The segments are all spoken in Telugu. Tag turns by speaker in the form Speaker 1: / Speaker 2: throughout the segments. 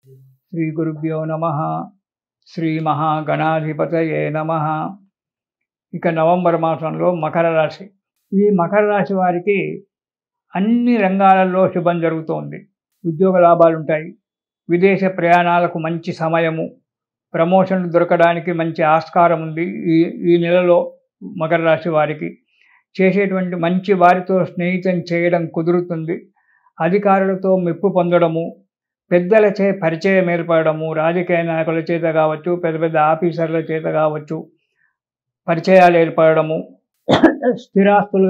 Speaker 1: శ్రీ గురుభ్యో నమః. శ్రీ మహాగణాధిపతయే నమః. ఇక నవంబర్ మాసంలో మకర రాశి. ఈ మకర రాశి వారికి అన్ని రంగాలలో శుభం జరుగుతోంది. ఉద్యోగ లాభాలు ఉంటాయి. విదేశ ప్రయాణాలకు మంచి సమయము. ప్రమోషన్లు దొరకడానికి మంచి ఆస్కారం ఉంది ఈ నెలలో. మకర రాశి వారికి చేసేటువంటి మంచి వారితో స్నేహితం చేయడం కుదురుతుంది. అధికారులతో మెప్పు పొందడము, పెద్దలచే పరిచయం ఏర్పడము, రాజకీయ నాయకుల చేత కావచ్చు, పెద్ద పెద్ద ఆఫీసర్ల చేత కావచ్చు పరిచయాలు ఏర్పడము, స్థిరాస్తులు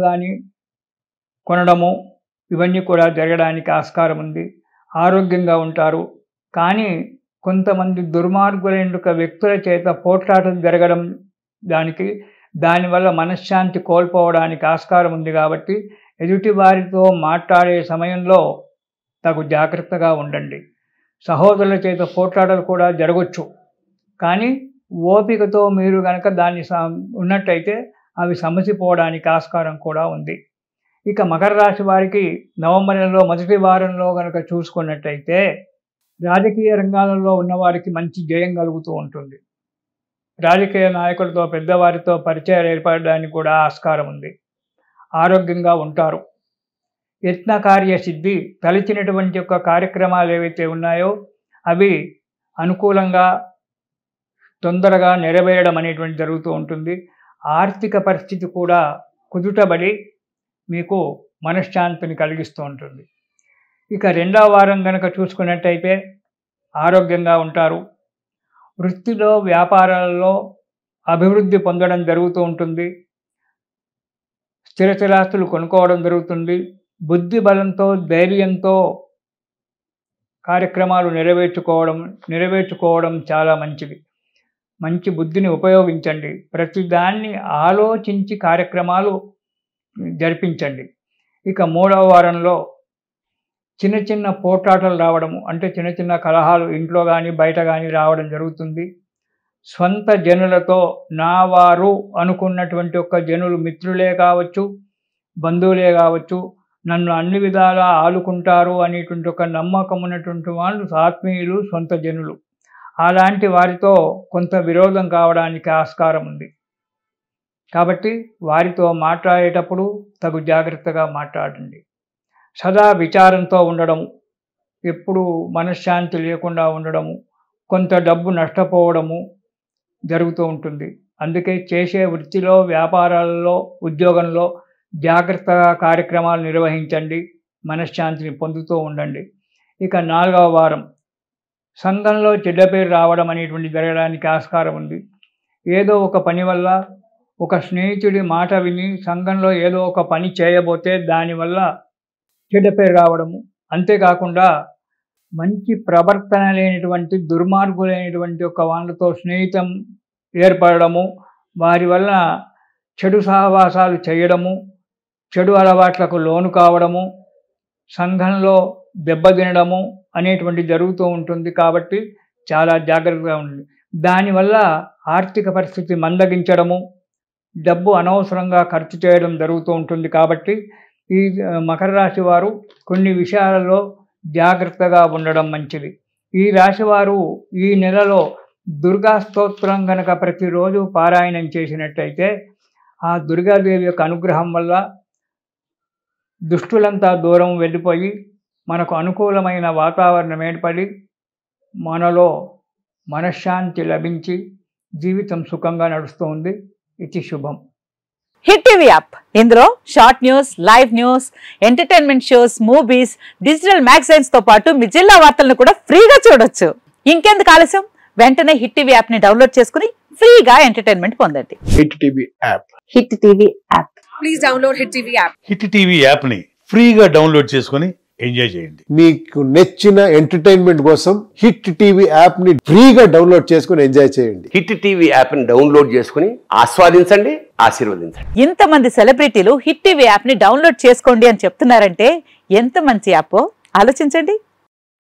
Speaker 1: కానీ కొనడము, ఇవన్నీ కూడా జరగడానికి ఆస్కారం ఉంది. ఆరోగ్యంగా ఉంటారు. కానీ కొంతమంది దుర్మార్గులైన వ్యక్తుల చేత పోట్లాటలు జరగడం, దానివల్ల మనశ్శాంతి కోల్పోవడానికి ఆస్కారం ఉంది. కాబట్టి ఎదుటి వారితో మాట్లాడే సమయంలో తగు జాగ్రత్తగా ఉండండి. సహోదరుల చేత పోట్లాటలు కూడా జరగవచ్చు. కానీ ఓపికతో మీరు కనుక దాన్ని ఉన్నట్టయితే అవి సమసిపోవడానికి ఆస్కారం కూడా ఉంది. ఇక మకర రాశి వారికి నవంబర్ నెలలో మొదటి వారంలో కనుక చూసుకున్నట్టయితే రాజకీయ రంగాలలో ఉన్నవారికి మంచి జయం కలుగుతూ ఉంటుంది. రాజకీయ నాయకులతో పెద్దవారితో పరిచయాలు ఏర్పడడానికి కూడా ఆస్కారం ఉంది. ఆరోగ్యంగా ఉంటారు. యత్న కార్యసిద్ధి, తలచినటువంటి యొక్క కార్యక్రమాలు ఏవైతే ఉన్నాయో అవి అనుకూలంగా తొందరగా నెరవేరడం అనేటువంటి జరుగుతూ ఉంటుంది. ఆర్థిక పరిస్థితి కూడా కుదుటబడి మీకు మనశ్శాంతిని కలిగిస్తూ ఉంటుంది. ఇక రెండవ వారం కనుక చూసుకున్నట్టయితే ఆరోగ్యంగా ఉంటారు. వృత్తిలో వ్యాపారాలలో అభివృద్ధి పొందడం జరుగుతూ ఉంటుంది. స్థిరాస్తులు కొనుక్కోవడం జరుగుతుంది. బుద్ధి బలంతో ధైర్యంతో కార్యక్రమాలు నెరవేర్చుకోవడం చాలా మంచిది. మంచి బుద్ధిని ఉపయోగించండి. ప్రతిదాన్ని ఆలోచించి కార్యక్రమాలు జరిపించండి. ఇక మూడవ వారంలో చిన్న చిన్న పోట్లాటలు రావడము, అంటే చిన్న చిన్న కలహాలు ఇంట్లో కానీ బయట కానీ రావడం జరుగుతుంది. స్వంత జనులతో నా వారు అనుకున్నటువంటి ఒక జనులు, మిత్రులే కావచ్చు, బంధువులే కావచ్చు, నన్ను అన్ని విధాలా ఆదుకుంటారు అనేటువంటి ఒక నమ్మకం ఉన్నటువంటి వాళ్ళు ఆత్మీయులు, సొంత జనులు. అలాంటి వారితో కొంత విరోధం కావడానికి ఆస్కారం ఉంది. కాబట్టి వారితో మాట్లాడేటప్పుడు తగు జాగ్రత్తగా మాట్లాడండి. సదా విచారంతో ఉండడము, ఎప్పుడు మనశ్శాంతి లేకుండా ఉండడము, కొంత డబ్బు నష్టపోవడము జరుగుతూ ఉంటుంది. అందుకే చేసే వృత్తిలో, వ్యాపారాలలో, ఉద్యోగంలో జాగ్రత్తగా కార్యక్రమాలు నిర్వహించండి. మనశ్శాంతిని పొందుతూ ఉండండి. ఇక నాలుగవ వారం సంఘంలో చెడ్డ పేరు రావడం అనేటువంటి జరగడానికి ఆస్కారం ఉంది. ఏదో ఒక పని వల్ల, ఒక స్నేహితుడి మాట విని సంఘంలో ఏదో ఒక పని చేయబోతే దానివల్ల చెడ్డ పేరు రావడము, అంతేకాకుండా మంచి ప్రవర్తన లేనటువంటి దుర్మార్గులైనటువంటి ఒక వాళ్ళతో స్నేహితం ఏర్పడము, వారి వల్ల చెడు సహవాసాలు చేయడము, చెడు అలవాట్లకు లోను కావడము, సంఘంలో దెబ్బతినడము అనేటువంటి జరుగుతూ ఉంటుంది. కాబట్టి చాలా జాగ్రత్తగా ఉండండి. దానివల్ల ఆర్థిక పరిస్థితి మందగించడము, డబ్బు అనవసరంగా ఖర్చు చేయడం జరుగుతూ ఉంటుంది. కాబట్టి ఈ మకర రాశి వారు కొన్ని విషయాలలో జాగ్రత్తగా ఉండడం మంచిది. ఈ రాశివారు ఈ నెలలో దుర్గా స్తోత్రం కనుక ప్రతిరోజు పారాయణం చేసినట్టయితే ఆ దుర్గాదేవి యొక్క అనుగ్రహం వల్ల దుష్టులంతా దూరం వెళ్ళిపోయి మనకు అనుకూలమైన వాతావరణం ఏర్పడి మనలో మనశ్శాంతి లభించి జీవితం సుఖంగా నడుస్తుంది. ఇది శుభం.
Speaker 2: హిట్ టీవీ యాప్, ఇందులో short news, live news, entertainment shows, movies, digital magazines తో పాటు మీ జిల్లా వార్తలను కూడా ఫ్రీగా చూడొచ్చు. ఇంకెందుకు ఆలస్యం, వెంటనే హిట్ టీవీ యాప్ ని డౌన్లోడ్ చేసుకుని ఫ్రీగా ఎంటర్టైన్మెంట్ పొందండి.
Speaker 3: Hit TV app.
Speaker 2: Hit TV app.
Speaker 4: Please download hit TV app.
Speaker 5: Hit TV app ని ఫ్రీగా డౌన్లోడ్ చేసుకుని ఎంజాయ్ చేయండి.
Speaker 3: మీకు నచ్చిన ఎంటర్టైన్మెంట్ కోసం హిట్ టీవీ యాప్ ని ఫ్రీగా డౌన్లోడ్ చేసుకుని ఎంజాయ్ చేయండి.
Speaker 6: హిట్ టీవీ యాప్ ని డౌన్లోడ్ చేసుకుని ఆస్వాదించండి, ఆశీర్వదించండి.
Speaker 2: ఇంతమంది సెలబ్రిటీలు హిట్ టీవీ యాప్ ని డౌన్లోడ్ చేసుకోండి అని చెప్తున్నారంటే ఎంత మంచి యాప్ ఆలోచించండి.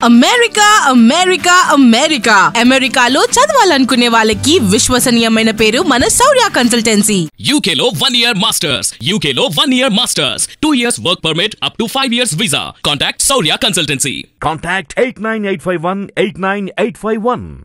Speaker 7: అమెరికా అమెరికా అమెరికా అమెరికాలో చదవాలనుకునే వాళ్ళకి విశ్వసనీయమైన పేరు మన శౌర్య కన్సల్టెన్సీ.
Speaker 8: UK లో 1 year masters. UK లో 1 year masters. 2 years work permit up to 5 years visa. Contact Saurya Consultancy.
Speaker 9: Contact 89851 89851.